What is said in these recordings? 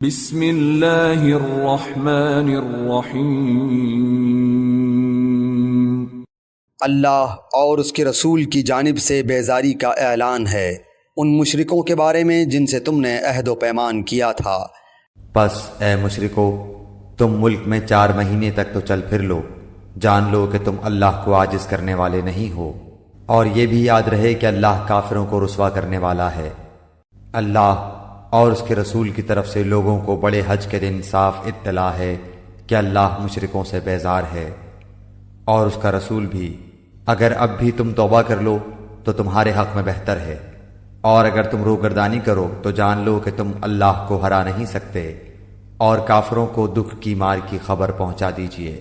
بسم اللہ الرحمن الرحیم۔ اللہ اور اس کے رسول کی جانب سے بیزاری کا اعلان ہے ان مشرکوں کے بارے میں جن سے تم نے عہد و پیمان کیا تھا۔ پس اے مشرکو، تم ملک میں 4 مہینے تک تو چل پھر لو، جان لو کہ تم اللہ کو عاجز کرنے والے نہیں ہو، اور یہ بھی یاد رہے کہ اللہ کافروں کو رسوا کرنے والا ہے۔ اللہ اور اس کے رسول کی طرف سے لوگوں کو بڑے حج کے دن صاف اطلاع ہے کہ اللہ مشرکوں سے بیزار ہے، اور اس کا رسول بھی۔ اگر اب بھی تم توبہ کر لو تو تمہارے حق میں بہتر ہے، اور اگر تم روگردانی کرو تو جان لو کہ تم اللہ کو ہرا نہیں سکتے، اور کافروں کو دکھ کی مار کی خبر پہنچا دیجیے،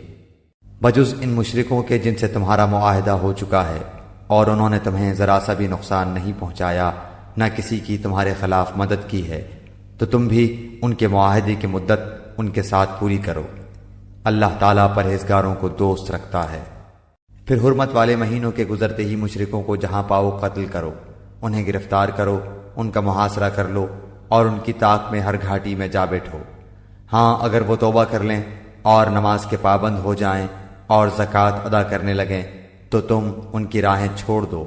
بجز ان مشرکوں کے جن سے تمہارا معاہدہ ہو چکا ہے، اور انہوں نے تمہیں ذرا سا بھی نقصان نہیں پہنچایا، نہ کسی کی تمہارے خلاف مدد کی ہے، تو تم بھی ان کے معاہدے کی مدت ان کے ساتھ پوری کرو۔ اللہ تعالیٰ پرہیزگاروں کو دوست رکھتا ہے۔ پھر حرمت والے مہینوں کے گزرتے ہی مشرکوں کو جہاں پاؤ قتل کرو، انہیں گرفتار کرو، ان کا محاصرہ کر لو، اور ان کی طاق میں ہر گھاٹی میں جا بیٹھو۔ ہاں اگر وہ توبہ کر لیں اور نماز کے پابند ہو جائیں اور زکوٰۃ ادا کرنے لگیں تو تم ان کی راہیں چھوڑ دو،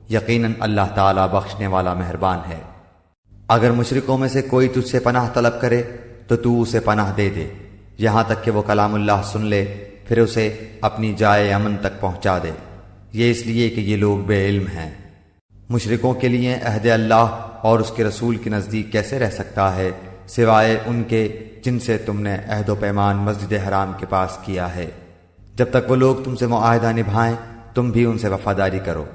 یقیناً اللہ تعالیٰ بخشنے والا مہربان ہے۔ اگر مشرکوں میں سے کوئی تجھ سے پناہ طلب کرے تو تو اسے پناہ دے دے، یہاں تک کہ وہ کلام اللہ سن لے، پھر اسے اپنی جائے امن تک پہنچا دے، یہ اس لیے کہ یہ لوگ بے علم ہیں۔ مشرکوں کے لیے عہد اللہ اور اس کے رسول کے نزدیک کیسے رہ سکتا ہے سوائے ان کے جن سے تم نے عہد و پیمان مسجد حرام کے پاس کیا ہے۔ جب تک وہ لوگ تم سے معاہدہ نبھائیں تم بھی ان سے وفاداری کرو۔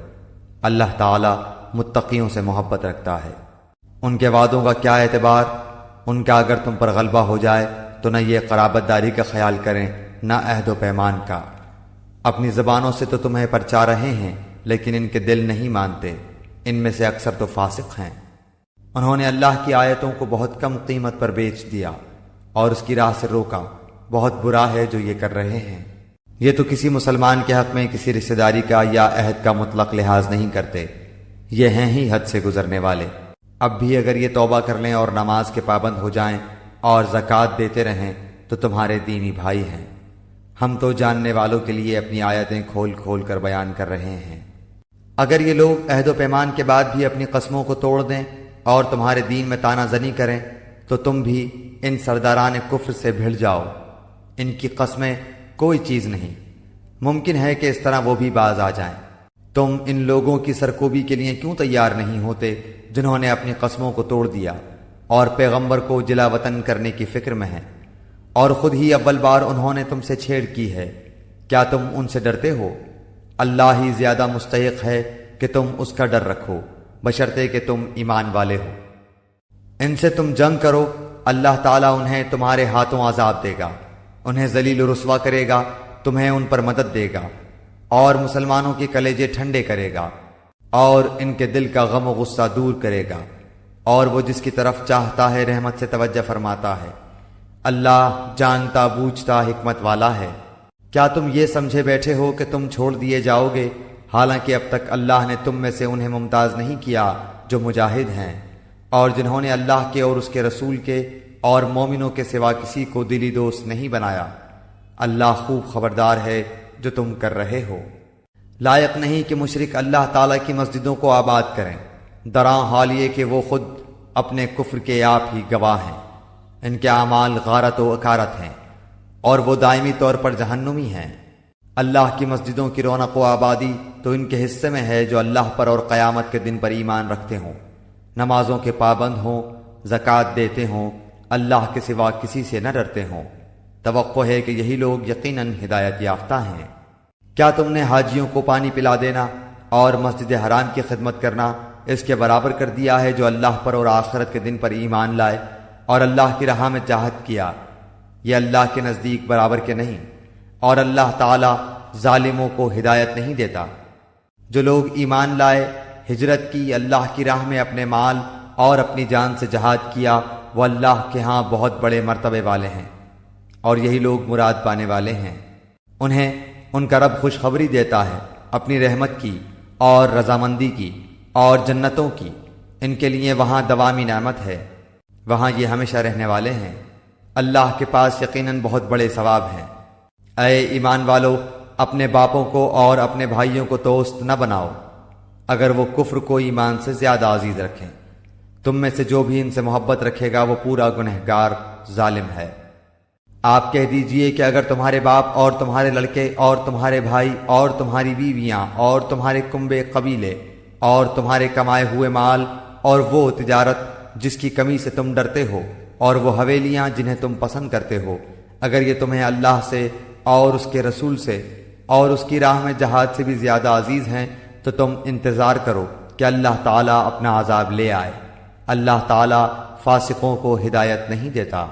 اللہ تعالیٰ متقیوں سے محبت رکھتا ہے۔ ان کے وعدوں کا کیا اعتبار؟ ان کا اگر تم پر غلبہ ہو جائے تو نہ یہ قرابت داری کا خیال کریں نہ عہد و پیمان کا۔ اپنی زبانوں سے تو تمہیں پرچا رہے ہیں لیکن ان کے دل نہیں مانتے، ان میں سے اکثر تو فاسق ہیں۔ انہوں نے اللہ کی آیتوں کو بہت کم قیمت پر بیچ دیا اور اس کی راہ سے روکا، بہت برا ہے جو یہ کر رہے ہیں۔ یہ تو کسی مسلمان کے حق میں کسی رشتہ داری کا یا عہد کا مطلق لحاظ نہیں کرتے، یہ ہیں ہی حد سے گزرنے والے۔ اب بھی اگر یہ توبہ کر لیں اور نماز کے پابند ہو جائیں اور زکوٰۃ دیتے رہیں تو تمہارے دینی بھائی ہیں۔ ہم تو جاننے والوں کے لیے اپنی آیتیں کھول کھول کر بیان کر رہے ہیں۔ اگر یہ لوگ عہد و پیمان کے بعد بھی اپنی قسموں کو توڑ دیں اور تمہارے دین میں طعنہ زنی کریں تو تم بھی ان سرداران کفر سے بھڑ جاؤ، ان کی قسمیں کوئی چیز نہیں، ممکن ہے کہ اس طرح وہ بھی باز آ جائیں۔ تم ان لوگوں کی سرکوبی کے لیے کیوں تیار نہیں ہوتے جنہوں نے اپنی قسموں کو توڑ دیا اور پیغمبر کو جلا وطن کرنے کی فکر میں ہیں، اور خود ہی اول بار انہوں نے تم سے چھیڑ کی ہے؟ کیا تم ان سے ڈرتے ہو؟ اللہ ہی زیادہ مستحق ہے کہ تم اس کا ڈر رکھو، بشرطے کہ تم ایمان والے ہو۔ ان سے تم جنگ کرو، اللہ تعالیٰ انہیں تمہارے ہاتھوں عذاب دے گا، انہیں ذلیل و رسوا کرے گا، تمہیں ان پر مدد دے گا، اور مسلمانوں کے کلیجے ٹھنڈے کرے گا، اور ان کے دل کا غم و غصہ دور کرے گا، اور وہ جس کی طرف چاہتا ہے رحمت سے توجہ فرماتا ہے۔ اللہ جانتا بوجھتا حکمت والا ہے۔ کیا تم یہ سمجھے بیٹھے ہو کہ تم چھوڑ دیے جاؤ گے، حالانکہ اب تک اللہ نے تم میں سے انہیں ممتاز نہیں کیا جو مجاہد ہیں اور جنہوں نے اللہ کے اور اس کے رسول کے اور مومنوں کے سوا کسی کو دلی دوست نہیں بنایا۔ اللہ خوب خبردار ہے جو تم کر رہے ہو۔ لائق نہیں کہ مشرک اللہ تعالیٰ کی مسجدوں کو آباد کریں، دراں حال یہ کہ وہ خود اپنے کفر کے آپ ہی گواہ ہیں۔ ان کے اعمال غارت و اکارت ہیں اور وہ دائمی طور پر جہنمی ہیں۔ اللہ کی مسجدوں کی رونق و آبادی تو ان کے حصے میں ہے جو اللہ پر اور قیامت کے دن پر ایمان رکھتے ہوں، نمازوں کے پابند ہوں، زکوٰۃ دیتے ہوں، اللہ کے سوا کسی سے نہ ڈرتے ہوں۔ توقع ہے کہ یہی لوگ یقیناً ہدایت یافتہ ہیں۔ کیا تم نے حاجیوں کو پانی پلا دینا اور مسجد حرام کی خدمت کرنا اس کے برابر کر دیا ہے جو اللہ پر اور آخرت کے دن پر ایمان لائے اور اللہ کی راہ میں جہاد کیا؟ یہ اللہ کے نزدیک برابر کے نہیں، اور اللہ تعالیٰ ظالموں کو ہدایت نہیں دیتا۔ جو لوگ ایمان لائے، ہجرت کی، اللہ کی راہ میں اپنے مال اور اپنی جان سے جہاد کیا، وہ اللہ کے ہاں بہت بڑے مرتبے والے ہیں، اور یہی لوگ مراد پانے والے ہیں۔ انہیں ان کا رب خوشخبری دیتا ہے اپنی رحمت کی اور رضامندی کی اور جنتوں کی، ان کے لیے وہاں دوامی نعمت ہے، وہاں یہ ہمیشہ رہنے والے ہیں۔ اللہ کے پاس یقیناً بہت بڑے ثواب ہیں۔ اے ایمان والو، اپنے باپوں کو اور اپنے بھائیوں کو دوست نہ بناؤ اگر وہ کفر کو ایمان سے زیادہ عزیز رکھیں۔ تم میں سے جو بھی ان سے محبت رکھے گا وہ پورا گنہگار ظالم ہے۔ آپ کہہ دیجئے کہ اگر تمہارے باپ اور تمہارے لڑکے اور تمہارے بھائی اور تمہاری بیویاں اور تمہارے کنبے قبیلے اور تمہارے کمائے ہوئے مال اور وہ تجارت جس کی کمی سے تم ڈرتے ہو اور وہ حویلیاں جنہیں تم پسند کرتے ہو، اگر یہ تمہیں اللہ سے اور اس کے رسول سے اور اس کی راہ میں جہاد سے بھی زیادہ عزیز ہیں تو تم انتظار کرو کہ اللہ تعالیٰ اپنا عذاب لے آئے۔ اللہ تعالیٰ فاسقوں کو ہدایت نہیں دیتا۔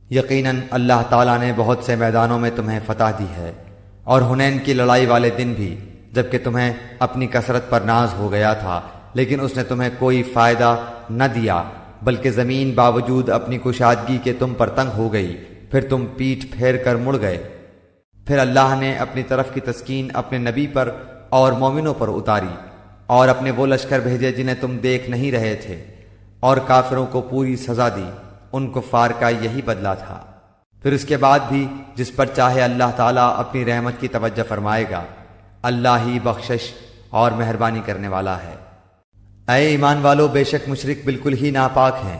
یقیناً اللہ تعالیٰ نے بہت سے میدانوں میں تمہیں فتح دی ہے، اور حنین کی لڑائی والے دن بھی، جبکہ تمہیں اپنی کثرت پر ناز ہو گیا تھا، لیکن اس نے تمہیں کوئی فائدہ نہ دیا، بلکہ زمین باوجود اپنی کشادگی کے تم پر تنگ ہو گئی، پھر تم پیٹھ پھیر کر مڑ گئے۔ پھر اللہ نے اپنی طرف کی تسکین اپنے نبی پر اور مومنوں پر اتاری، اور اپنے وہ لشکر بھیجے جنہیں تم دیکھ نہیں رہے تھے، اور کافروں کو پوری سزا دی۔ ان کفار کا یہی بدلہ تھا۔ پھر اس کے بعد بھی جس پر چاہے اللہ تعالیٰ اپنی رحمت کی توجہ فرمائے گا۔ اللہ ہی بخشش اور مہربانی کرنے والا ہے۔ اے ایمان والو، بے شک مشرک بالکل ہی ناپاک ہیں،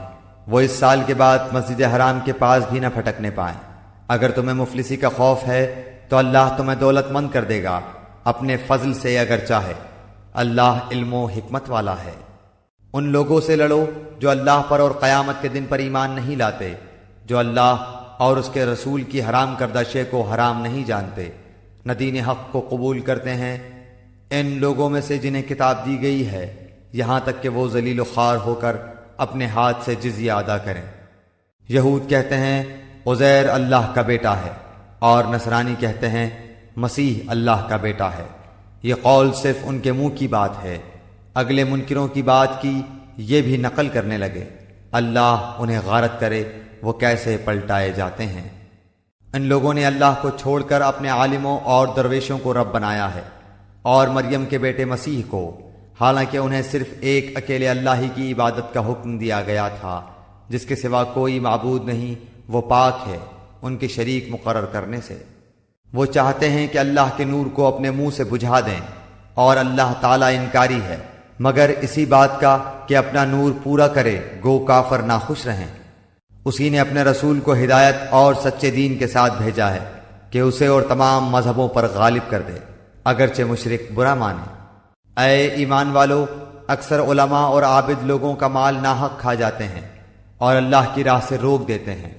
وہ اس سال کے بعد مسجد حرام کے پاس بھی نہ پھٹکنے پائیں۔ اگر تمہیں مفلسی کا خوف ہے تو اللہ تمہیں دولت مند کر دے گا اپنے فضل سے اگر چاہے۔ اللہ علم و حکمت والا ہے۔ ان لوگوں سے لڑو جو اللہ پر اور قیامت کے دن پر ایمان نہیں لاتے، جو اللہ اور اس کے رسول کی حرام کردہ شے کو حرام نہیں جانتے، نہ دین حق کو قبول کرتے ہیں، ان لوگوں میں سے جنہیں کتاب دی گئی ہے، یہاں تک کہ وہ ذلیل و خوار ہو کر اپنے ہاتھ سے جزیہ ادا کریں۔ یہود کہتے ہیں عزیر اللہ کا بیٹا ہے، اور نصرانی کہتے ہیں مسیح اللہ کا بیٹا ہے۔ یہ قول صرف ان کے منہ کی بات ہے، اگلے منکروں کی بات کی یہ بھی نقل کرنے لگے۔ اللہ انہیں غارت کرے وہ کیسے پلٹائے جاتے ہیں۔ ان لوگوں نے اللہ کو چھوڑ کر اپنے عالموں اور درویشوں کو رب بنایا ہے، اور مریم کے بیٹے مسیح کو، حالانکہ انہیں صرف ایک اکیلے اللہ ہی کی عبادت کا حکم دیا گیا تھا، جس کے سوا کوئی معبود نہیں، وہ پاک ہے ان کے شریک مقرر کرنے سے۔ وہ چاہتے ہیں کہ اللہ کے نور کو اپنے منہ سے بجھا دیں، اور اللہ تعالیٰ انکاری ہے مگر اسی بات کا کہ اپنا نور پورا کرے، گو کافر ناخوش رہیں۔ اسی نے اپنے رسول کو ہدایت اور سچے دین کے ساتھ بھیجا ہے کہ اسے اور تمام مذہبوں پر غالب کر دے، اگرچہ مشرک برا مانے۔ اے ایمان والو، اکثر علماء اور عابد لوگوں کا مال ناحق کھا جاتے ہیں اور اللہ کی راہ سے روک دیتے ہیں،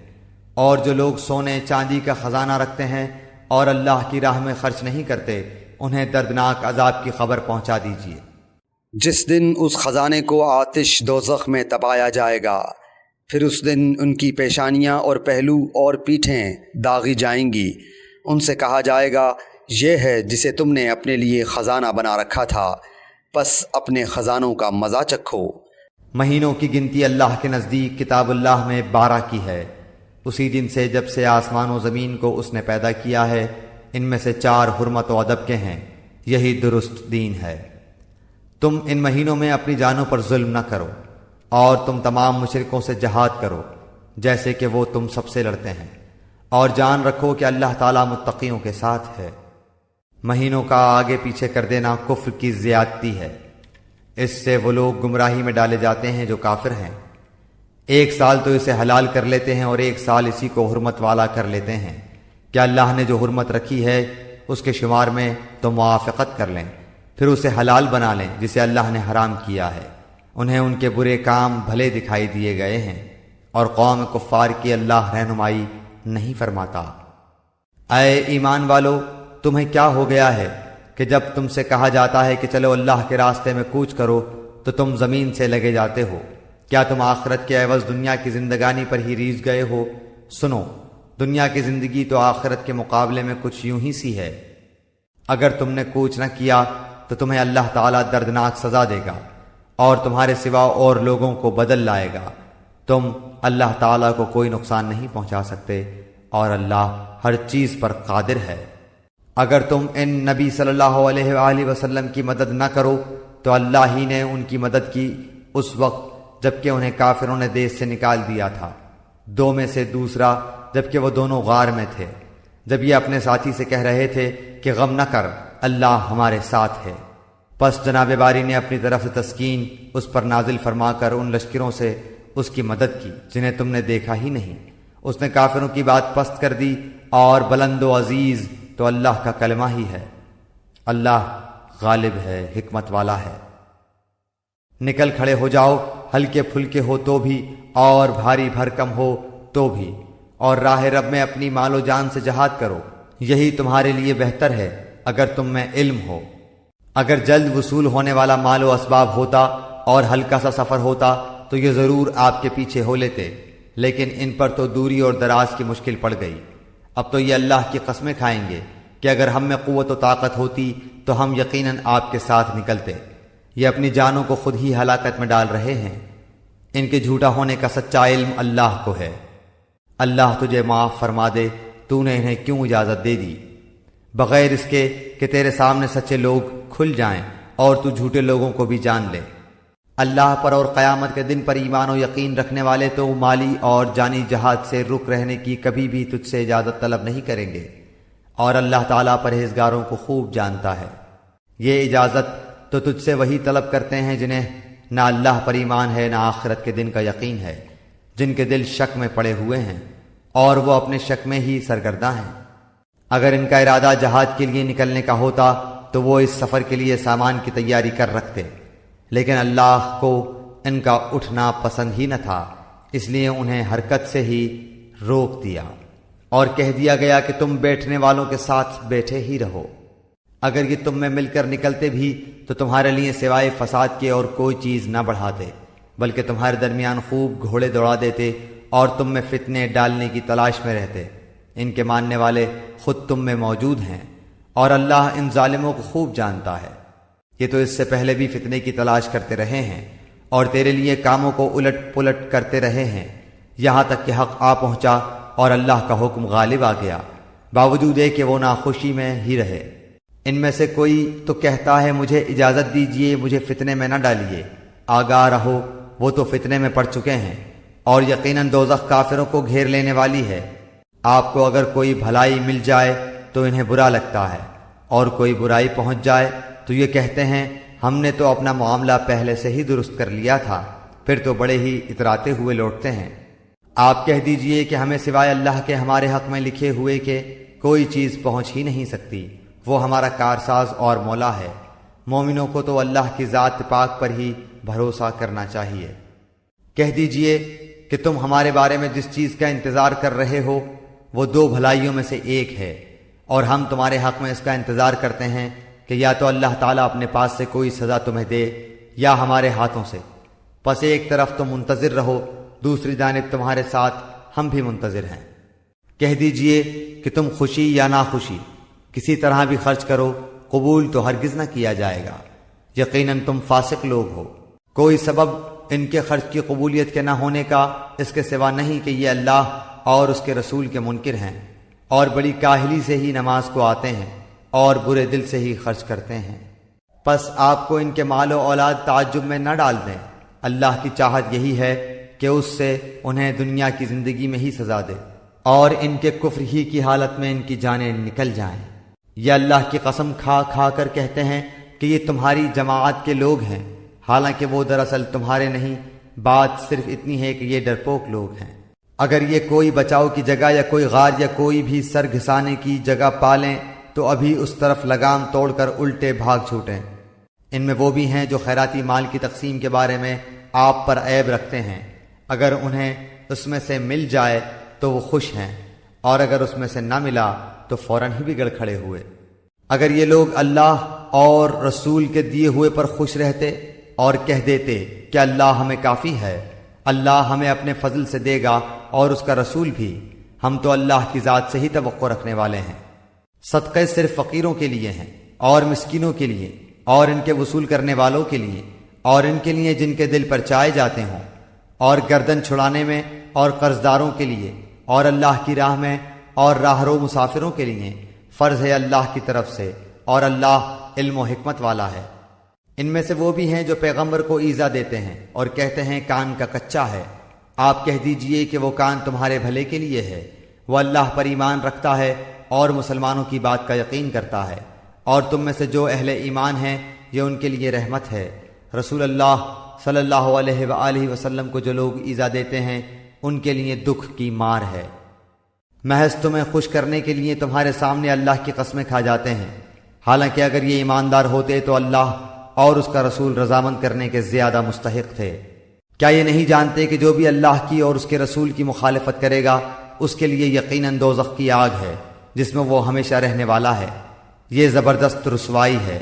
اور جو لوگ سونے چاندی کا خزانہ رکھتے ہیں اور اللہ کی راہ میں خرچ نہیں کرتے، انہیں دردناک عذاب کی خبر پہنچا دیجیے۔ جس دن اس خزانے کو آتش دوزخ میں تپایا جائے گا، پھر اس دن ان کی پیشانیاں اور پہلو اور پیٹھیں داغی جائیں گی۔ ان سے کہا جائے گا یہ ہے جسے تم نے اپنے لیے خزانہ بنا رکھا تھا، پس اپنے خزانوں کا مزہ چکھو۔ مہینوں کی گنتی اللہ کے نزدیک کتاب اللہ میں 12 کی ہے، اسی دن سے جب سے آسمان و زمین کو اس نے پیدا کیا ہے۔ ان میں سے 4 حرمت و ادب کے ہیں، یہی درست دین ہے۔ تم ان مہینوں میں اپنی جانوں پر ظلم نہ کرو، اور تم تمام مشرکوں سے جہاد کرو جیسے کہ وہ تم سب سے لڑتے ہیں، اور جان رکھو کہ اللہ تعالیٰ متقیوں کے ساتھ ہے۔ مہینوں کا آگے پیچھے کر دینا کفر کی زیادتی ہے، اس سے وہ لوگ گمراہی میں ڈالے جاتے ہیں جو کافر ہیں۔ 1 سال تو اسے حلال کر لیتے ہیں اور 1 سال اسی کو حرمت والا کر لیتے ہیں، کہ اللہ نے جو حرمت رکھی ہے اس کے شمار میں تو موافقت کر لیں، پھر اسے حلال بنا لیں جسے اللہ نے حرام کیا ہے۔ انہیں ان کے برے کام بھلے دکھائی دیے گئے ہیں، اور قوم کفار کی اللہ رہنمائی نہیں فرماتا۔ اے ایمان والو، تمہیں کیا ہو گیا ہے کہ جب تم سے کہا جاتا ہے کہ چلو اللہ کے راستے میں کوچ کرو تو تم زمین سے لگے جاتے ہو؟ کیا تم آخرت کے عوض دنیا کی زندگانی پر ہی ریجھ گئے ہو؟ سنو، دنیا کی زندگی تو آخرت کے مقابلے میں کچھ یوں ہی سی ہے۔ اگر تم نے کوچ نہ کیا تو تمہیں اللہ تعالیٰ دردناک سزا دے گا، اور تمہارے سوا اور لوگوں کو بدل لائے گا۔ تم اللہ تعالیٰ کو کوئی نقصان نہیں پہنچا سکتے، اور اللہ ہر چیز پر قادر ہے۔ اگر تم ان نبی صلی اللہ علیہ وآلہ وسلم کی مدد نہ کرو تو اللہ ہی نے ان کی مدد کی اس وقت جبکہ انہیں کافروں نے دیس سے نکال دیا تھا۔ دو میں سے دوسرا جبکہ وہ دونوں غار میں تھے، جب یہ اپنے ساتھی سے کہہ رہے تھے کہ غم نہ کر، اللہ ہمارے ساتھ ہے۔ پس جناب باری نے اپنی طرف سے تسکین اس پر نازل فرما کر ان لشکروں سے اس کی مدد کی جنہیں تم نے دیکھا ہی نہیں۔ اس نے کافروں کی بات پست کر دی، اور بلند و عزیز تو اللہ کا کلمہ ہی ہے۔ اللہ غالب ہے، حکمت والا ہے۔ نکل کھڑے ہو جاؤ، ہلکے پھلکے ہو تو بھی اور بھاری بھرکم ہو تو بھی، اور راہ رب میں اپنی مال و جان سے جہاد کرو، یہی تمہارے لیے بہتر ہے اگر تم میں علم ہو۔ اگر جلد وصول ہونے والا مال و اسباب ہوتا اور ہلکا سا سفر ہوتا تو یہ ضرور آپ کے پیچھے ہو لیتے، لیکن ان پر تو دوری اور دراز کی مشکل پڑ گئی۔ اب تو یہ اللہ کی قسمیں کھائیں گے کہ اگر ہم میں قوت و طاقت ہوتی تو ہم یقیناً آپ کے ساتھ نکلتے۔ یہ اپنی جانوں کو خود ہی ہلاکت میں ڈال رہے ہیں۔ ان کے جھوٹا ہونے کا سچا علم اللہ کو ہے۔ اللہ تجھے معاف فرما دے، تو نے انہیں کیوں اجازت دے دی، بغیر اس کے کہ تیرے سامنے سچے لوگ کھل جائیں اور تو جھوٹے لوگوں کو بھی جان لے۔ اللہ پر اور قیامت کے دن پر ایمان و یقین رکھنے والے تو مالی اور جانی جہاد سے رک رہنے کی کبھی بھی تجھ سے اجازت طلب نہیں کریں گے، اور اللہ تعالیٰ پرہیزگاروں کو خوب جانتا ہے۔ یہ اجازت تو تجھ سے وہی طلب کرتے ہیں جنہیں نہ اللہ پر ایمان ہے نہ آخرت کے دن کا یقین ہے، جن کے دل شک میں پڑے ہوئے ہیں اور وہ اپنے شک میں ہی سرگرداں ہیں۔ اگر ان کا ارادہ جہاد کے لیے نکلنے کا ہوتا تو وہ اس سفر کے لیے سامان کی تیاری کر رکھتے، لیکن اللہ کو ان کا اٹھنا پسند ہی نہ تھا، اس لیے انہیں حرکت سے ہی روک دیا اور کہہ دیا گیا کہ تم بیٹھنے والوں کے ساتھ بیٹھے ہی رہو۔ اگر یہ تم میں مل کر نکلتے بھی تو تمہارے لیے سوائے فساد کے اور کوئی چیز نہ بڑھاتے، بلکہ تمہارے درمیان خوب گھوڑے دوڑا دیتے اور تم میں فتنے ڈالنے کی تلاش میں رہتے۔ ان کے ماننے والے خود تم میں موجود ہیں، اور اللہ ان ظالموں کو خوب جانتا ہے۔ یہ تو اس سے پہلے بھی فتنے کی تلاش کرتے رہے ہیں اور تیرے لیے کاموں کو الٹ پلٹ کرتے رہے ہیں، یہاں تک کہ حق آ پہنچا اور اللہ کا حکم غالب آ گیا، باوجود کہ وہ ناخوشی میں ہی رہے۔ ان میں سے کوئی تو کہتا ہے مجھے اجازت دیجئے، مجھے فتنے میں نہ ڈالیے، آگاہ رہو وہ تو فتنے میں پڑ چکے ہیں، اور یقیناً دوزخ کافروں کو گھیر لینے والی ہے۔ آپ کو اگر کوئی بھلائی مل جائے تو انہیں برا لگتا ہے، اور کوئی برائی پہنچ جائے تو یہ کہتے ہیں ہم نے تو اپنا معاملہ پہلے سے ہی درست کر لیا تھا، پھر تو بڑے ہی اتراتے ہوئے لوٹتے ہیں۔ آپ کہہ دیجئے کہ ہمیں سوائے اللہ کے ہمارے حق میں لکھے ہوئے کہ کوئی چیز پہنچ ہی نہیں سکتی، وہ ہمارا کارساز اور مولا ہے۔ مومنوں کو تو اللہ کی ذات پاک پر ہی بھروسہ کرنا چاہیے۔ کہہ دیجئے کہ تم ہمارے بارے میں جس چیز کا انتظار کر رہے ہو وہ دو بھلائیوں میں سے ایک ہے، اور ہم تمہارے حق میں اس کا انتظار کرتے ہیں کہ یا تو اللہ تعالیٰ اپنے پاس سے کوئی سزا تمہیں دے یا ہمارے ہاتھوں سے۔ پس ایک طرف تم منتظر رہو، دوسری جانب تمہارے ساتھ ہم بھی منتظر ہیں۔ کہہ دیجئے کہ تم خوشی یا ناخوشی کسی طرح بھی خرچ کرو، قبول تو ہرگز نہ کیا جائے گا، یقیناً تم فاسق لوگ ہو۔ کوئی سبب ان کے خرچ کی قبولیت کے نہ ہونے کا اس کے سوا نہیں کہ یہ اللہ اور اس کے رسول کے منکر ہیں، اور بڑی کاہلی سے ہی نماز کو آتے ہیں اور برے دل سے ہی خرچ کرتے ہیں۔ پس آپ کو ان کے مال و اولاد تعجب میں نہ ڈال دیں، اللہ کی چاہت یہی ہے کہ اس سے انہیں دنیا کی زندگی میں ہی سزا دے اور ان کے کفر ہی کی حالت میں ان کی جانیں نکل جائیں۔ یہ اللہ کی قسم کھا کھا کر کہتے ہیں کہ یہ تمہاری جماعت کے لوگ ہیں، حالانکہ وہ دراصل تمہارے نہیں، بات صرف اتنی ہے کہ یہ ڈرپوک لوگ ہیں۔ اگر یہ کوئی بچاؤ کی جگہ یا کوئی غار یا کوئی بھی سر گھسانے کی جگہ پالیں تو ابھی اس طرف لگام توڑ کر الٹے بھاگ چھوٹیں۔ ان میں وہ بھی ہیں جو خیراتی مال کی تقسیم کے بارے میں آپ پر عیب رکھتے ہیں، اگر انہیں اس میں سے مل جائے تو وہ خوش ہیں، اور اگر اس میں سے نہ ملا تو فوراً ہی بگڑ کھڑے ہوئے۔ اگر یہ لوگ اللہ اور رسول کے دیے ہوئے پر خوش رہتے اور کہہ دیتے کہ اللہ ہمیں کافی ہے، اللہ ہمیں اپنے فضل سے دے گا اور اس کا رسول بھی، ہم تو اللہ کی ذات سے ہی توقع رکھنے والے ہیں۔ صدقے صرف فقیروں کے لیے ہیں اور مسکینوں کے لیے اور ان کے وصول کرنے والوں کے لیے اور ان کے لیے جن کے دل پر چائے جاتے ہوں، اور گردن چھڑانے میں اور قرض داروں کے لیے اور اللہ کی راہ میں اور راہرو مسافروں کے لیے فرض ہے اللہ کی طرف سے، اور اللہ علم و حکمت والا ہے۔ ان میں سے وہ بھی ہیں جو پیغمبر کو ایذا دیتے ہیں اور کہتے ہیں کان کا کچا ہے، آپ کہہ دیجئے کہ وہ کان تمہارے بھلے کے لیے ہے، وہ اللہ پر ایمان رکھتا ہے اور مسلمانوں کی بات کا یقین کرتا ہے، اور تم میں سے جو اہل ایمان ہیں یہ ان کے لیے رحمت ہے۔ رسول اللہ صلی اللہ علیہ وآلہ وسلم کو جو لوگ ایذا دیتے ہیں ان کے لیے دکھ کی مار ہے۔ محض تمہیں خوش کرنے کے لیے تمہارے سامنے اللہ کی قسمیں کھا جاتے ہیں، حالانکہ اگر یہ ایماندار ہوتے تو اللہ اور اس کا رسول رضامند کرنے کے زیادہ مستحق تھے۔ کیا یہ نہیں جانتے کہ جو بھی اللہ کی اور اس کے رسول کی مخالفت کرے گا اس کے لیے یقیناً دوزخ کی آگ ہے جس میں وہ ہمیشہ رہنے والا ہے۔ یہ زبردست رسوائی ہے۔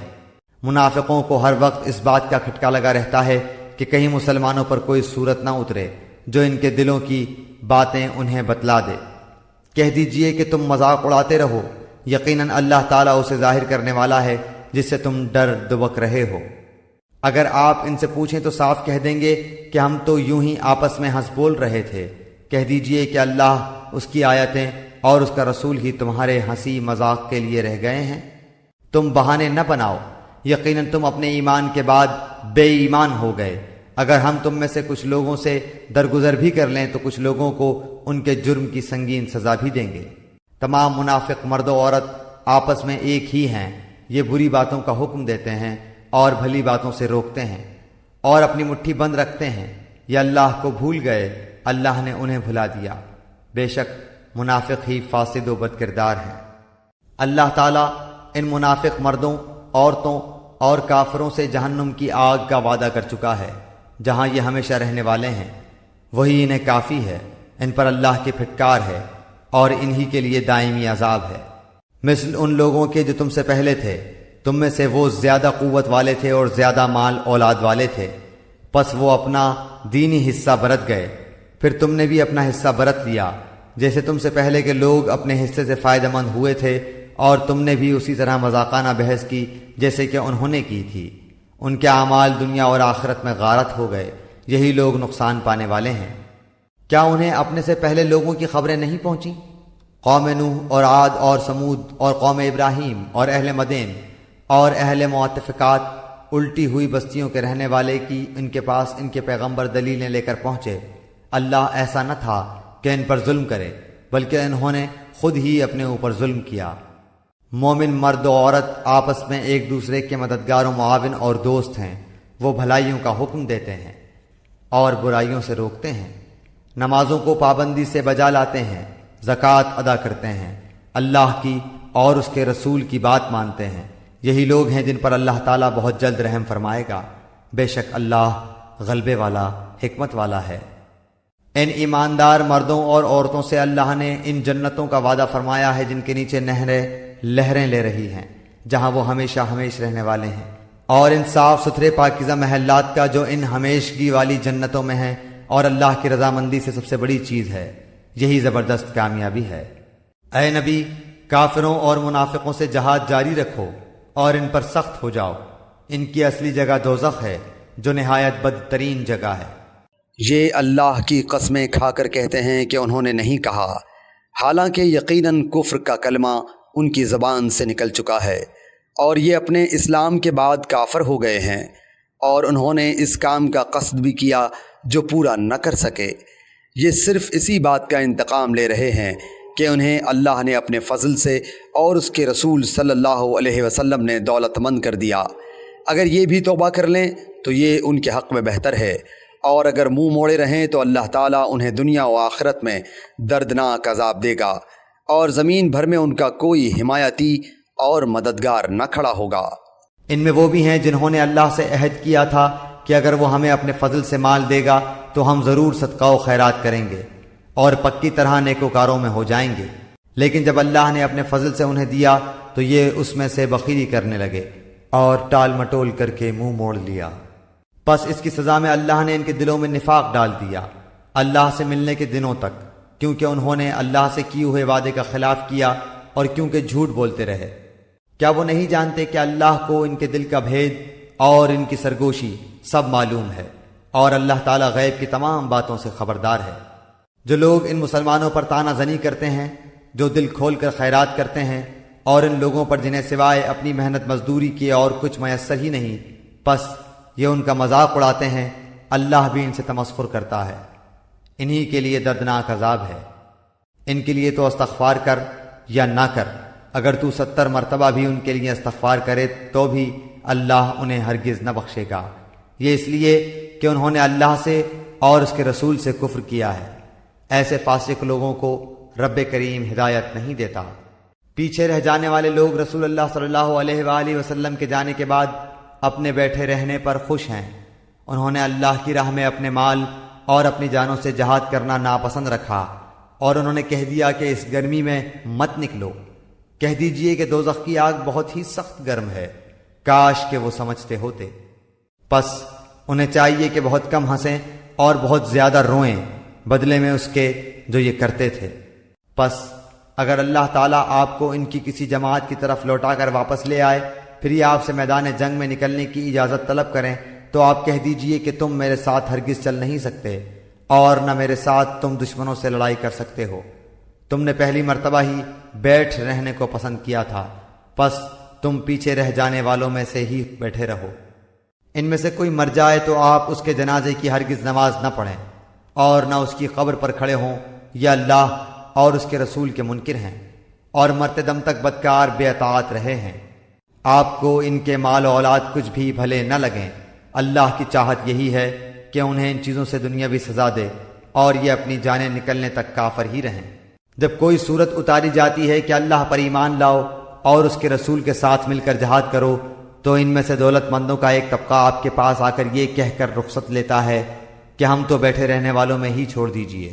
منافقوں کو ہر وقت اس بات کا کھٹکا لگا رہتا ہے کہ کہیں مسلمانوں پر کوئی صورت نہ اترے جو ان کے دلوں کی باتیں انہیں بتلا دے۔ کہہ دیجئے کہ تم مذاق اڑاتے رہو، یقیناً اللہ تعالیٰ اسے ظاہر کرنے والا ہے جس سے تم ڈر دبک رہے ہو۔ اگر آپ ان سے پوچھیں تو صاف کہہ دیں گے کہ ہم تو یوں ہی آپس میں ہنس بول رہے تھے۔ کہہ دیجئے کہ اللہ، اس کی آیتیں اور اس کا رسول ہی تمہارے ہنسی مذاق کے لیے رہ گئے ہیں۔ تم بہانے نہ بناؤ، یقیناً تم اپنے ایمان کے بعد بے ایمان ہو گئے۔ اگر ہم تم میں سے کچھ لوگوں سے درگزر بھی کر لیں تو کچھ لوگوں کو ان کے جرم کی سنگین سزا بھی دیں گے۔ تمام منافق مرد و عورت آپس میں ایک ہی ہیں، یہ بری باتوں کا حکم دیتے ہیں اور بھلی باتوں سے روکتے ہیں اور اپنی مٹھی بند رکھتے ہیں۔ یہ اللہ کو بھول گئے، اللہ نے انہیں بھلا دیا۔ بے شک منافق ہی فاسد و بد کردار ہیں۔ اللہ تعالیٰ ان منافق مردوں، عورتوں اور کافروں سے جہنم کی آگ کا وعدہ کر چکا ہے جہاں یہ ہمیشہ رہنے والے ہیں، وہی انہیں کافی ہے۔ ان پر اللہ کی پھٹکار ہے اور انہی کے لیے دائمی عذاب ہے۔ مثل ان لوگوں کے جو تم سے پہلے تھے، تم میں سے وہ زیادہ قوت والے تھے اور زیادہ مال اولاد والے تھے، پس وہ اپنا دینی حصہ برت گئے، پھر تم نے بھی اپنا حصہ برت لیا، جیسے تم سے پہلے کے لوگ اپنے حصے سے فائدہ مند ہوئے تھے، اور تم نے بھی اسی طرح مذاقانہ بحث کی جیسے کہ انہوں نے کی تھی۔ ان کے اعمال دنیا اور آخرت میں غارت ہو گئے، یہی لوگ نقصان پانے والے ہیں۔ کیا انہیں اپنے سے پہلے لوگوں کی خبریں نہیں پہنچیں؟ قوم نوح اور عاد اور سمود اور قوم ابراہیم اور اہل مدین اور اہل معتفقات، الٹی ہوئی بستیوں کے رہنے والے کی ان کے پاس ان کے پیغمبر دلیلیں لے کر پہنچے۔ اللہ ایسا نہ تھا کہ ان پر ظلم کرے، بلکہ انہوں نے خود ہی اپنے اوپر ظلم کیا۔ مومن مرد و عورت آپس میں ایک دوسرے کے مددگار و معاون اور دوست ہیں، وہ بھلائیوں کا حکم دیتے ہیں اور برائیوں سے روکتے ہیں، نمازوں کو پابندی سے بجا لاتے ہیں، زکوٰۃ ادا کرتے ہیں، اللہ کی اور اس کے رسول کی بات مانتے ہیں۔ یہی لوگ ہیں جن پر اللہ تعالیٰ بہت جلد رحم فرمائے گا۔ بے شک اللہ غلبے والا، حکمت والا ہے۔ ان ایماندار مردوں اور عورتوں سے اللہ نے ان جنتوں کا وعدہ فرمایا ہے جن کے نیچے نہریں لہریں لے رہی ہیں، جہاں وہ ہمیشہ ہمیش رہنے والے ہیں، اور ان صاف ستھرے پاکیزہ محلات کا جو ان ہمیشگی والی جنتوں میں ہیں، اور اللہ کی رضامندی سے سب سے بڑی چیز ہے۔ یہی زبردست کامیابی ہے۔ اے نبی، کافروں اور منافقوں سے جہاد جاری رکھو اور ان پر سخت ہو جاؤ۔ ان کی اصلی جگہ دوزخ ہے جو نہایت بدترین جگہ ہے۔ یہ اللہ کی قسمیں کھا کر کہتے ہیں کہ انہوں نے نہیں کہا، حالانکہ یقیناً کفر کا کلمہ ان کی زبان سے نکل چکا ہے، اور یہ اپنے اسلام کے بعد کافر ہو گئے ہیں، اور انہوں نے اس کام کا قصد بھی کیا جو پورا نہ کر سکے۔ یہ صرف اسی بات کا انتقام لے رہے ہیں کہ انہیں اللہ نے اپنے فضل سے اور اس کے رسول صلی اللہ علیہ وسلم نے دولت مند کر دیا۔ اگر یہ بھی توبہ کر لیں تو یہ ان کے حق میں بہتر ہے، اور اگر منہ موڑے رہیں تو اللہ تعالیٰ انہیں دنیا و آخرت میں دردناک عذاب دے گا، اور زمین بھر میں ان کا کوئی حمایتی اور مددگار نہ کھڑا ہوگا۔ ان میں وہ بھی ہیں جنہوں نے اللہ سے عہد کیا تھا کہ اگر وہ ہمیں اپنے فضل سے مال دے گا تو ہم ضرور صدقہ و خیرات کریں گے اور پکی طرح نیکوکاروں میں ہو جائیں گے، لیکن جب اللہ نے اپنے فضل سے انہیں دیا تو یہ اس میں سے بخیلی کرنے لگے اور ٹال مٹول کر کے منہ موڑ لیا۔ پس اس کی سزا میں اللہ نے ان کے دلوں میں نفاق ڈال دیا اللہ سے ملنے کے دنوں تک، کیونکہ انہوں نے اللہ سے کیے ہوئے وعدے کا خلاف کیا اور کیونکہ جھوٹ بولتے رہے۔ کیا وہ نہیں جانتے کہ اللہ کو ان کے دل کا بھید اور ان کی سرگوشی سب معلوم ہے، اور اللہ تعالیٰ غیب کی تمام باتوں سے خبردار ہے۔ جو لوگ ان مسلمانوں پر طعنہ زنی کرتے ہیں، جو دل کھول کر خیرات کرتے ہیں، اور ان لوگوں پر جنہیں سوائے اپنی محنت مزدوری کے اور کچھ میسر ہی نہیں، پس یہ ان کا مذاق اڑاتے ہیں، اللہ بھی ان سے تمسخر کرتا ہے۔ انہی کے لیے دردناک عذاب ہے۔ ان کے لیے تو استغفار کر یا نہ کر، اگر تو 70 مرتبہ بھی ان کے لیے استغفار کرے تو بھی اللہ انہیں ہرگز نہ بخشے گا، یہ اس لیے کہ انہوں نے اللہ سے اور اس کے رسول سے کفر کیا ہے۔ ایسے فاسق لوگوں کو رب کریم ہدایت نہیں دیتا۔ پیچھے رہ جانے والے لوگ رسول اللہ صلی اللہ علیہ وآلہ وسلم کے جانے کے بعد اپنے بیٹھے رہنے پر خوش ہیں۔ انہوں نے اللہ کی راہ میں اپنے مال اور اپنی جانوں سے جہاد کرنا ناپسند رکھا، اور انہوں نے کہہ دیا کہ اس گرمی میں مت نکلو۔ کہہ دیجئے کہ دوزخ کی آگ بہت ہی سخت گرم ہے، کاش کہ وہ سمجھتے ہوتے۔ پس انہیں چاہیے کہ بہت کم ہنسیں اور بہت زیادہ روئیں بدلے میں اس کے جو یہ کرتے تھے۔ پس اگر اللہ تعالیٰ آپ کو ان کی کسی جماعت کی طرف لوٹا کر واپس لے آئے، پھر یہ آپ سے میدان جنگ میں نکلنے کی اجازت طلب کریں، تو آپ کہہ دیجئے کہ تم میرے ساتھ ہرگز چل نہیں سکتے، اور نہ میرے ساتھ تم دشمنوں سے لڑائی کر سکتے ہو۔ تم نے پہلی مرتبہ ہی بیٹھ رہنے کو پسند کیا تھا، پس تم پیچھے رہ جانے والوں میں سے ہی بیٹھے رہو۔ ان میں سے کوئی مر جائے تو آپ اس کے جنازے کی ہرگز نماز نہ پڑھیں، اور نہ اس کی قبر پر کھڑے ہوں، یا اللہ اور اس کے رسول کے منکر ہیں، اور مرتے دم تک بدکار بے اطاعت رہے ہیں۔ آپ کو ان کے مال و اولاد کچھ بھی بھلے نہ لگیں، اللہ کی چاہت یہی ہے کہ انہیں ان چیزوں سے دنیاوی سزا دے، اور یہ اپنی جانیں نکلنے تک کافر ہی رہیں۔ جب کوئی صورت اتاری جاتی ہے کہ اللہ پر ایمان لاؤ اور اس کے رسول کے ساتھ مل کر جہاد کرو، تو ان میں سے دولت مندوں کا ایک طبقہ آپ کے پاس آ کر یہ کہہ کر رخصت لیتا ہے کہ ہم تو بیٹھے رہنے والوں میں ہی چھوڑ دیجئے۔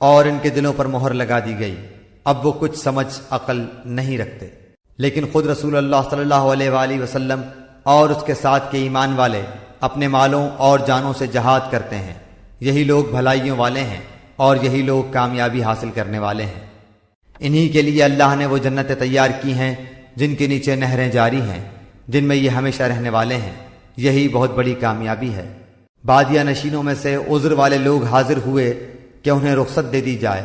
اور ان کے دلوں پر مہر لگا دی گئی، اب وہ کچھ سمجھ عقل نہیں رکھتے۔ لیکن خود رسول اللہ صلی اللہ علیہ وآلہ وسلم اور اس کے ساتھ کے ایمان والے اپنے مالوں اور جانوں سے جہاد کرتے ہیں، یہی لوگ بھلائیوں والے ہیں اور یہی لوگ کامیابی حاصل کرنے والے ہیں۔ انہی کے لیے اللہ نے وہ جنتیں تیار کی ہیں جن کے نیچے نہریں جاری ہیں، جن میں یہ ہمیشہ رہنے والے ہیں، یہی بہت بڑی کامیابی ہے۔ بادیہ نشینوں میں سے عذر والے لوگ حاضر ہوئے کہ انہیں رخصت دے دی جائے،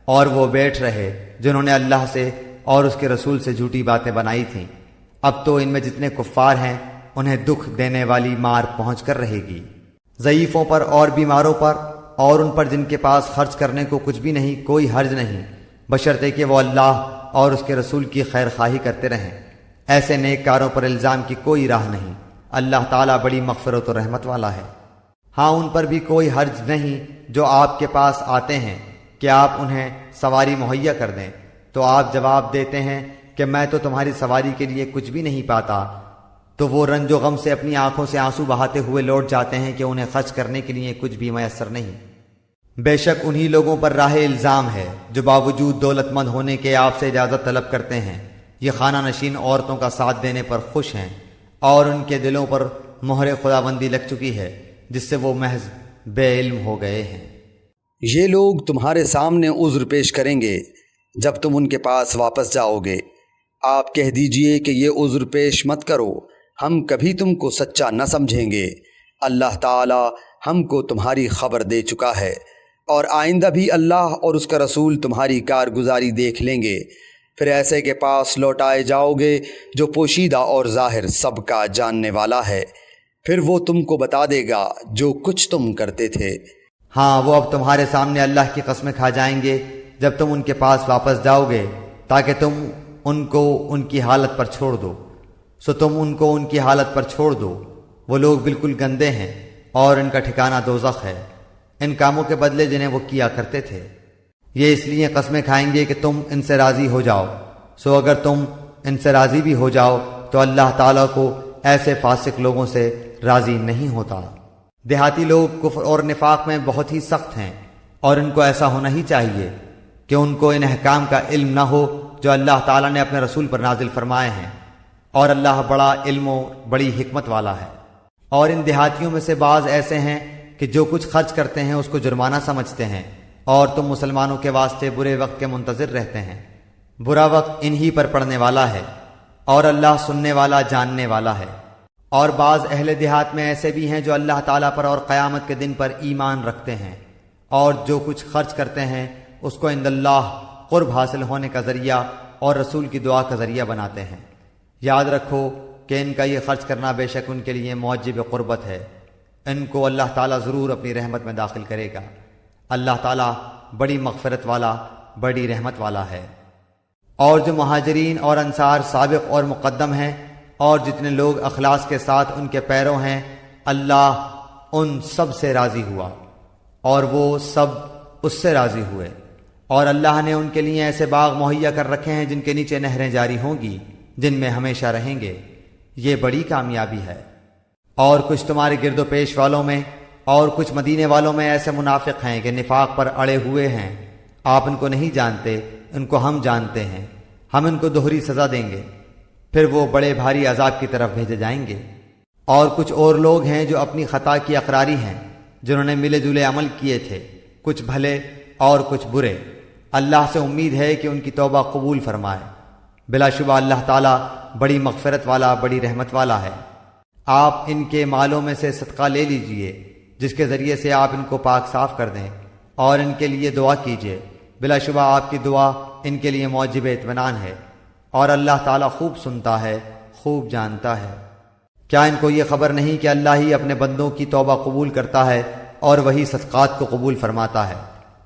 اور وہ بیٹھ رہے جنہوں نے اللہ سے اور اس کے رسول سے جھوٹی باتیں بنائی تھیں۔ اب تو ان میں جتنے کفار ہیں انہیں دکھ دینے والی مار پہنچ کر رہے گی۔ ضعیفوں پر اور بیماروں پر اور ان پر جن کے پاس خرچ کرنے کو کچھ بھی نہیں کوئی حرج نہیں، بشرطے کہ وہ اللہ اور اس کے رسول کی خیر خواہی کرتے رہیں۔ ایسے نیک کاروں پر الزام کی کوئی راہ نہیں، اللہ تعالیٰ بڑی مغفرت و رحمت والا ہے۔ ہاں ان پر بھی کوئی حرج نہیں جو آپ کے پاس آتے ہیں کہ آپ انہیں سواری مہیا کر دیں، تو آپ جواب دیتے ہیں کہ میں تو تمہاری سواری کے لیے کچھ بھی نہیں پاتا، تو وہ رنج و غم سے اپنی آنکھوں سے آنسو بہاتے ہوئے لوٹ جاتے ہیں کہ انہیں خرچ کرنے کے لیے کچھ بھی میسر نہیں۔ بے شک انہی لوگوں پر راہ الزام ہے جو باوجود دولت مند ہونے کے آپ سے اجازت طلب کرتے ہیں، یہ خانہ نشین عورتوں کا ساتھ دینے پر خوش ہیں، اور ان کے دلوں پر مہر خداوندی لگ چکی ہے جس سے وہ محض بے علم ہو گئے ہیں۔ یہ لوگ تمہارے سامنے عذر پیش کریں گے جب تم ان کے پاس واپس جاؤ گے۔ آپ کہہ دیجئے کہ یہ عذر پیش مت کرو، ہم کبھی تم کو سچا نہ سمجھیں گے۔ اللہ تعالی ہم کو تمہاری خبر دے چکا ہے، اور آئندہ بھی اللہ اور اس کا رسول تمہاری کارگزاری دیکھ لیں گے۔ پھر ایسے کے پاس لوٹائے جاؤ گے جو پوشیدہ اور ظاہر سب کا جاننے والا ہے، پھر وہ تم کو بتا دے گا جو کچھ تم کرتے تھے۔ ہاں وہ اب تمہارے سامنے اللہ کی قسمیں کھا جائیں گے جب تم ان کے پاس واپس جاؤ گے، تاکہ تم ان کو ان کی حالت پر چھوڑ دو، سو تم ان کو ان کی حالت پر چھوڑ دو۔ وہ لوگ بالکل گندے ہیں اور ان کا ٹھکانہ دوزخ ہے، ان کاموں کے بدلے جنہیں وہ کیا کرتے تھے۔ یہ اس لیے قسمیں کھائیں گے کہ تم ان سے راضی ہو جاؤ، سو اگر تم ان سے راضی بھی ہو جاؤ تو اللہ تعالیٰ کو ایسے فاسق لوگوں سے راضی نہیں ہوتا۔ دیہاتی لوگ کفر اور نفاق میں بہت ہی سخت ہیں، اور ان کو ایسا ہونا ہی چاہیے کہ ان کو ان احکام کا علم نہ ہو جو اللہ تعالیٰ نے اپنے رسول پر نازل فرمائے ہیں، اور اللہ بڑا علم و بڑی حکمت والا ہے۔ اور ان دیہاتیوں میں سے بعض ایسے ہیں کہ جو کچھ خرچ کرتے ہیں اس کو جرمانہ سمجھتے ہیں، اور تم مسلمانوں کے واسطے برے وقت کے منتظر رہتے ہیں۔ برا وقت انہی پر پڑنے والا ہے، اور اللہ سننے والا جاننے والا ہے۔ اور بعض اہل دیہات میں ایسے بھی ہیں جو اللہ تعالیٰ پر اور قیامت کے دن پر ایمان رکھتے ہیں، اور جو کچھ خرچ کرتے ہیں اس کو عند اللہ قرب حاصل ہونے کا ذریعہ اور رسول کی دعا کا ذریعہ بناتے ہیں۔ یاد رکھو کہ ان کا یہ خرچ کرنا بے شک ان کے لیے موجب قربت ہے۔ ان کو اللہ تعالیٰ ضرور اپنی رحمت میں داخل کرے گا۔ اللہ تعالیٰ بڑی مغفرت والا، بڑی رحمت والا ہے۔ اور جو مہاجرین اور انصار سابق اور مقدم ہیں اور جتنے لوگ اخلاص کے ساتھ ان کے پیرو ہیں، اللہ ان سب سے راضی ہوا اور وہ سب اس سے راضی ہوئے، اور اللہ نے ان کے لیے ایسے باغ مہیا کر رکھے ہیں جن کے نیچے نہریں جاری ہوں گی، جن میں ہمیشہ رہیں گے۔ یہ بڑی کامیابی ہے۔ اور کچھ تمہارے گرد و پیش والوں میں اور کچھ مدینے والوں میں ایسے منافق ہیں کہ نفاق پر اڑے ہوئے ہیں۔ آپ ان کو نہیں جانتے، ان کو ہم جانتے ہیں۔ ہم ان کو دوہری سزا دیں گے، پھر وہ بڑے بھاری عذاب کی طرف بھیجے جائیں گے۔ اور کچھ اور لوگ ہیں جو اپنی خطا کی اقراری ہیں، جنہوں نے ملے جلے عمل کیے تھے، کچھ بھلے اور کچھ برے۔ اللہ سے امید ہے کہ ان کی توبہ قبول فرمائے۔ بلا شبہ اللہ تعالیٰ بڑی مغفرت والا، بڑی رحمت والا ہے۔ آپ ان کے مالوں میں سے صدقہ لے لیجئے، جس کے ذریعے سے آپ ان کو پاک صاف کر دیں، اور ان کے لیے دعا کیجئے۔ بلا شبہ آپ کی دعا ان کے لیے موجب اطمینان ہے، اور اللہ تعالیٰ خوب سنتا ہے، خوب جانتا ہے۔ کیا ان کو یہ خبر نہیں کہ اللہ ہی اپنے بندوں کی توبہ قبول کرتا ہے اور وہی صدقات کو قبول فرماتا ہے،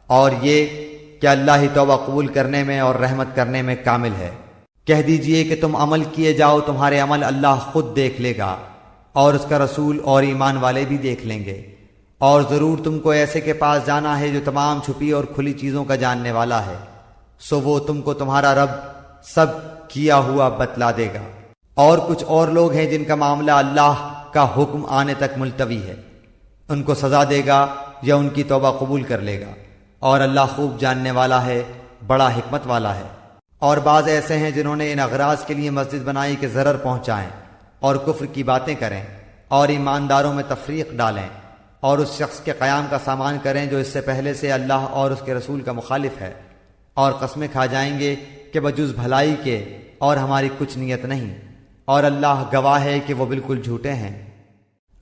اور یہ کہ اللہ ہی توبہ قبول کرنے میں اور رحمت کرنے میں کامل ہے۔ کہہ دیجئے کہ تم عمل کیے جاؤ، تمہارے عمل اللہ خود دیکھ لے گا، اور اس کا رسول اور ایمان والے بھی دیکھ لیں گے۔ اور ضرور تم کو ایسے کے پاس جانا ہے جو تمام چھپی اور کھلی چیزوں کا جاننے والا ہے، سو وہ تم کو تمہارا رب سب کیا ہوا بتلا دے گا۔ اور کچھ اور لوگ ہیں جن کا معاملہ اللہ کا حکم آنے تک ملتوی ہے، ان کو سزا دے گا یا ان کی توبہ قبول کر لے گا، اور اللہ خوب جاننے والا ہے، بڑا حکمت والا ہے۔ اور بعض ایسے ہیں جنہوں نے ان اغراض کے لیے مسجد بنائی کہ ضرر پہنچائیں اور کفر کی باتیں کریں اور ایمانداروں میں تفریق ڈالیں اور اس شخص کے قیام کا سامان کریں جو اس سے پہلے سے اللہ اور اس کے رسول کا مخالف ہے، اور قسمیں کھا جائیں گے کہ بجز بھلائی کے اور ہماری کچھ نیت نہیں، اور اللہ گواہ ہے کہ وہ بالکل جھوٹے ہیں۔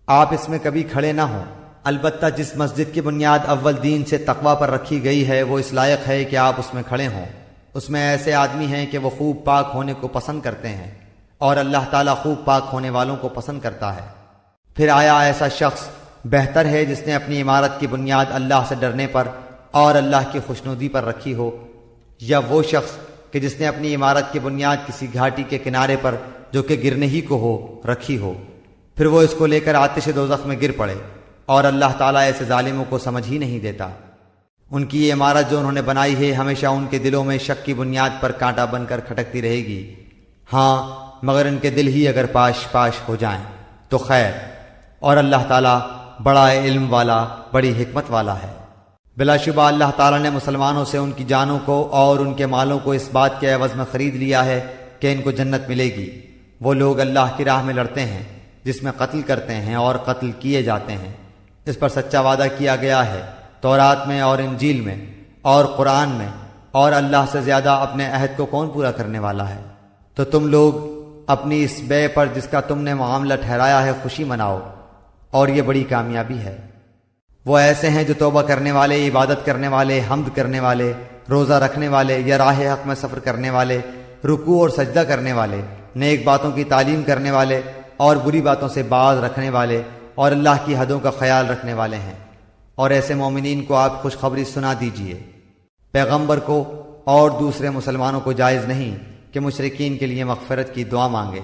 آپ اس میں کبھی کھڑے نہ ہوں، البتہ جس مسجد کی بنیاد اول دین سے تقوی پر رکھی گئی ہے وہ اس لائق ہے کہ آپ اس میں کھڑے ہوں۔ اس میں ایسے آدمی ہیں کہ وہ خوب پاک ہونے کو پسند کرتے ہیں، اور اللہ تعالیٰ خوب پاک ہونے والوں کو پسند کرتا ہے۔ پھر آیا ایسا شخص بہتر ہے جس نے اپنی عمارت کی بنیاد اللہ سے ڈرنے پر اور اللہ کی خوشنودی پر رکھی ہو، یا وہ شخص کہ جس نے اپنی عمارت کی بنیاد کسی گھاٹی کے کنارے پر جو کہ گرنے ہی کو ہو رکھی ہو، پھر وہ اس کو لے کر آتش دوزخ میں گر پڑے، اور اللہ تعالیٰ ایسے ظالموں کو سمجھ ہی نہیں دیتا۔ ان کی یہ عمارت جو انہوں نے بنائی ہے ہمیشہ ان کے دلوں میں شک کی بنیاد پر کانٹا بن کر کھٹکتی رہے گی، ہاں مگر ان کے دل ہی اگر پاش پاش ہو جائیں تو خیر، اور اللہ تعالیٰ بڑا علم والا، بڑی حکمت والا ہے۔ بلا شبہ اللہ تعالیٰ نے مسلمانوں سے ان کی جانوں کو اور ان کے مالوں کو اس بات کے عوض میں خرید لیا ہے کہ ان کو جنت ملے گی۔ وہ لوگ اللہ کی راہ میں لڑتے ہیں جس میں قتل کرتے ہیں اور قتل کیے جاتے ہیں، اس پر سچا وعدہ کیا گیا ہے تورات میں اور انجیل میں اور قرآن میں، اور اللہ سے زیادہ اپنے عہد کو کون پورا کرنے والا ہے؟ تو تم لوگ اپنی اس بے پر جس کا تم نے معاملہ ٹھہرایا ہے خوشی مناؤ، اور یہ بڑی کامیابی ہے۔ وہ ایسے ہیں جو توبہ کرنے والے، عبادت کرنے والے، حمد کرنے والے، روزہ رکھنے والے یا راہ حق میں سفر کرنے والے، رکوع اور سجدہ کرنے والے، نیک باتوں کی تعلیم کرنے والے اور بری باتوں سے باز رکھنے والے، اور اللہ کی حدوں کا خیال رکھنے والے ہیں۔ اور ایسے مومنین کو آپ خوشخبری سنا دیجئے۔ پیغمبر کو اور دوسرے مسلمانوں کو جائز نہیں کہ مشرکین کے لیے مغفرت کی دعا مانگے،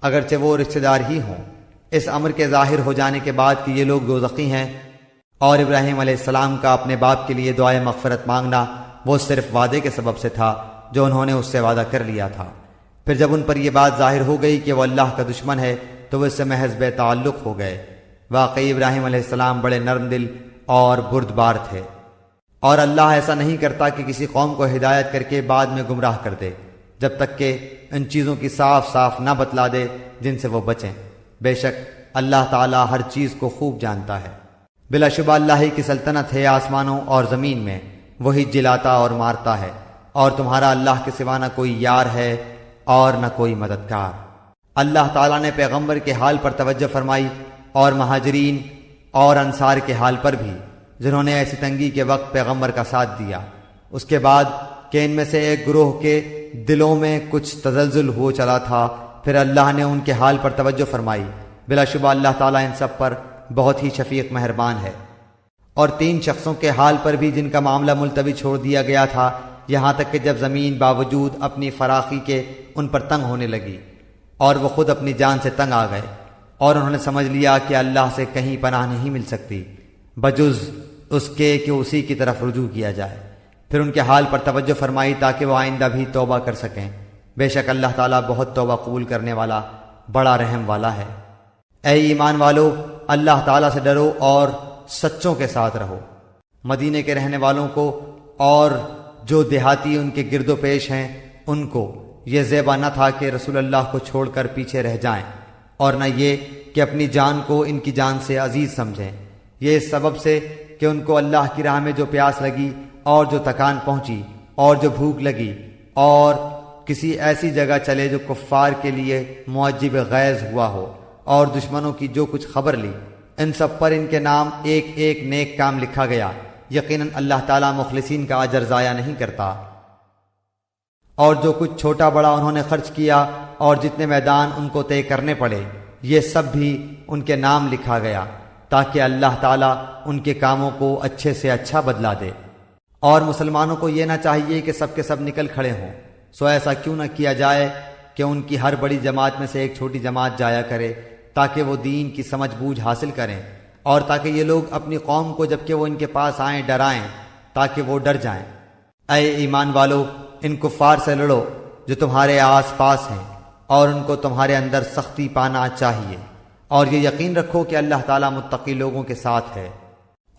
اگرچہ وہ رشتہ دار ہی ہوں، اس امر کے ظاہر ہو جانے کے بعد کہ یہ لوگ دوزخی ہیں۔ اور ابراہیم علیہ السلام کا اپنے باپ کے لیے دعائے مغفرت مانگنا وہ صرف وعدے کے سبب سے تھا جو انہوں نے اس سے وعدہ کر لیا تھا۔ پھر جب ان پر یہ بات ظاہر ہو گئی کہ وہ اللہ کا دشمن ہے تو وہ اس سے محض بے تعلق ہو گئے۔ واقعی ابراہیم علیہ السلام بڑے نرم دل اور بردبار تھے، اور اللہ ایسا نہیں کرتا کہ کسی قوم کو ہدایت کر کے بعد میں گمراہ کر دے جب تک کہ ان چیزوں کی صاف صاف نہ بتلا دے جن سے وہ بچیں۔ بے شک اللہ تعالیٰ ہر چیز کو خوب جانتا ہے۔ بلا شبہ اللہ ہی کی سلطنت ہے آسمانوں اور زمین میں، وہی جلاتا اور مارتا ہے، اور تمہارا اللہ کے سوا نہ کوئی یار ہے اور نہ کوئی مددگار۔ اللہ تعالیٰ نے پیغمبر کے حال پر توجہ فرمائی اور مہاجرین اور انصار کے حال پر بھی، جنہوں نے ایسی تنگی کے وقت پیغمبر کا ساتھ دیا۔ اس کے بعد کہ ان میں سے ایک گروہ کے دلوں میں کچھ تزلزل ہو چلا تھا، پھر اللہ نے ان کے حال پر توجہ فرمائی۔ بلا شبہ اللہ تعالیٰ ان سب پر بہت ہی شفیق مہربان ہے۔ اور 3 شخصوں کے حال پر بھی جن کا معاملہ ملتوی چھوڑ دیا گیا تھا، یہاں تک کہ جب زمین باوجود اپنی فراخی کے ان پر تنگ ہونے لگی اور وہ خود اپنی جان سے تنگ آ گئے، اور انہوں نے سمجھ لیا کہ اللہ سے کہیں پناہ نہیں مل سکتی بجز اس کے کہ اسی کی طرف رجوع کیا جائے۔ پھر ان کے حال پر توجہ فرمائی تاکہ وہ آئندہ بھی توبہ کر سکیں۔ بے شک اللہ تعالیٰ بہت توبہ قبول کرنے والا، بڑا رحم والا ہے۔ اے ایمان والو، اللہ تعالیٰ سے ڈرو اور سچوں کے ساتھ رہو۔ مدینے کے رہنے والوں کو اور جو دیہاتی ان کے گرد و پیش ہیں ان کو یہ زیبا نہ تھا کہ رسول اللہ کو چھوڑ کر پیچھے رہ جائیں، اور نہ یہ کہ اپنی جان کو ان کی جان سے عزیز سمجھیں۔ یہ اس سبب سے کہ ان کو اللہ کی راہ میں جو پیاس لگی اور جو تکان پہنچی اور جو بھوک لگی، اور کسی ایسی جگہ چلے جو کفار کے لیے معجب غیظ ہوا ہو، اور دشمنوں کی جو کچھ خبر لی، ان سب پر ان کے نام ایک ایک نیک کام لکھا گیا۔ یقیناً اللہ تعالیٰ مخلصین کا اجر ضائع نہیں کرتا۔ اور جو کچھ چھوٹا بڑا انہوں نے خرچ کیا اور جتنے میدان ان کو طے کرنے پڑے، یہ سب بھی ان کے نام لکھا گیا تاکہ اللہ تعالیٰ ان کے کاموں کو اچھے سے اچھا بدلا دے۔ اور مسلمانوں کو یہ نہ چاہیے کہ سب کے سب نکل کھڑے ہوں، سو ایسا کیوں نہ کیا جائے کہ ان کی ہر بڑی جماعت میں سے ایک چھوٹی جماعت جایا کرے تاکہ وہ دین کی سمجھ بوجھ حاصل کریں، اور تاکہ یہ لوگ اپنی قوم کو جبکہ وہ ان کے پاس آئیں ڈرائیں تاکہ وہ ڈر جائیں۔ اے ایمان والو، ان کفار سے لڑو جو تمہارے آس پاس ہیں، اور ان کو تمہارے اندر سختی پانا چاہیے، اور یہ یقین رکھو کہ اللہ تعالیٰ متقی لوگوں کے ساتھ ہے۔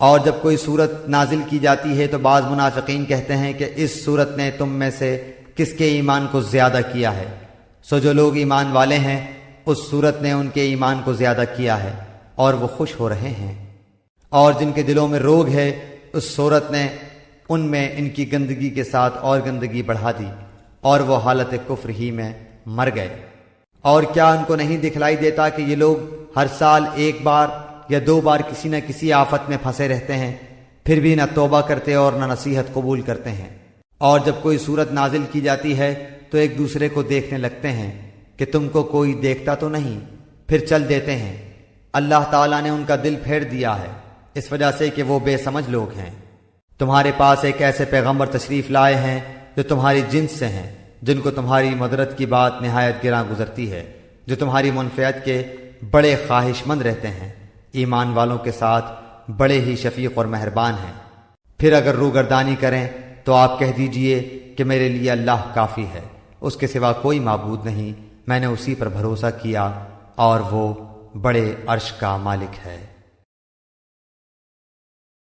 اور جب کوئی صورت نازل کی جاتی ہے تو بعض منافقین کہتے ہیں کہ اس صورت نے تم میں سے کس کے ایمان کو زیادہ کیا ہے، سو جو لوگ ایمان والے ہیں اس صورت نے ان کے ایمان کو زیادہ کیا ہے اور وہ خوش ہو رہے ہیں، اور جن کے دلوں میں روگ ہے اس صورت نے ان میں ان کی گندگی کے ساتھ اور گندگی بڑھا دی، اور وہ حالت کفر ہی میں مر گئے۔ اور کیا ان کو نہیں دکھلائی دیتا کہ یہ لوگ ہر سال 1 بار یا 2 بار کسی نہ کسی آفت میں پھنسے رہتے ہیں، پھر بھی نہ توبہ کرتے اور نہ نصیحت قبول کرتے ہیں۔ اور جب کوئی صورت نازل کی جاتی ہے تو ایک دوسرے کو دیکھنے لگتے ہیں کہ تم کو کوئی دیکھتا تو نہیں، پھر چل دیتے ہیں۔ اللہ تعالیٰ نے ان کا دل پھیر دیا ہے اس وجہ سے کہ وہ بے سمجھ لوگ ہیں۔ تمہارے پاس ایک ایسے پیغمبر تشریف لائے ہیں جو تمہاری جنس سے ہیں، جن کو تمہاری مدرت کی بات نہایت گراں گزرتی ہے، جو تمہاری منفعت کے بڑے خواہش مند رہتے ہیں، ایمان والوں کے ساتھ بڑے ہی شفیق اور مہربان ہیں۔ پھر اگر روگردانی کریں تو آپ کہہ دیجئے کہ میرے لیے اللہ کافی ہے، اس کے سوا کوئی معبود نہیں، میں نے اسی پر بھروسہ کیا اور وہ بڑے عرش کا مالک ہے۔